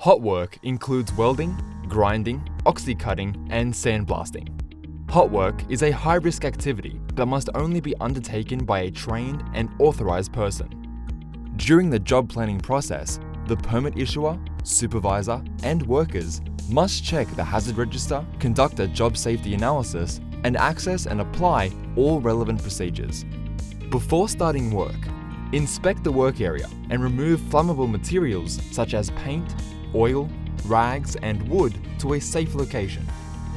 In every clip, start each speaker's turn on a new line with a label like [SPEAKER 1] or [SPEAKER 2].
[SPEAKER 1] Hot work includes welding, grinding, oxy-cutting, and sandblasting. Hot work is a high-risk activity that must only be undertaken by a trained and authorized person. During the job planning process, the permit issuer, supervisor, and workers must check the hazard register, conduct a job safety analysis, and access and apply all relevant procedures. Before starting work, inspect the work area and remove flammable materials such as paint, oil, rags, and wood to a safe location.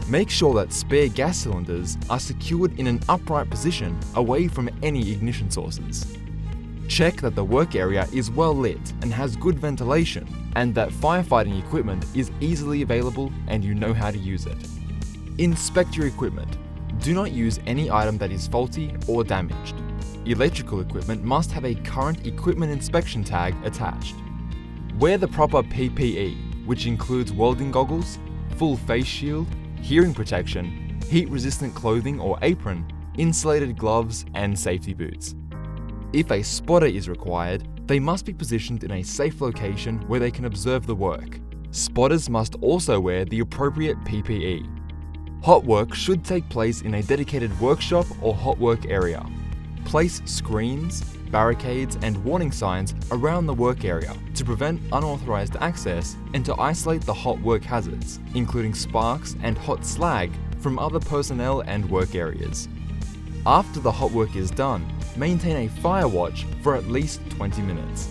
[SPEAKER 1] Make sure that spare gas cylinders are secured in an upright position away from any ignition sources. Check that the work area is well lit and has good ventilation, and that firefighting equipment is easily available and you know how to use it. Inspect your equipment. Do not use any item that is faulty or damaged. Electrical equipment must have a current equipment inspection tag attached. Wear the proper PPE, which includes welding goggles, full face shield, hearing protection, heat-resistant clothing or apron, insulated gloves, and safety boots. If a spotter is required, they must be positioned in a safe location where they can observe the work. Spotters must also wear the appropriate PPE. Hot work should take place in a dedicated workshop or hot work area. Place screens, barricades, and warning signs around the work area to prevent unauthorized access and to isolate the hot work hazards, including sparks and hot slag, from other personnel and work areas. After the hot work is done, maintain a fire watch for at least 20 minutes.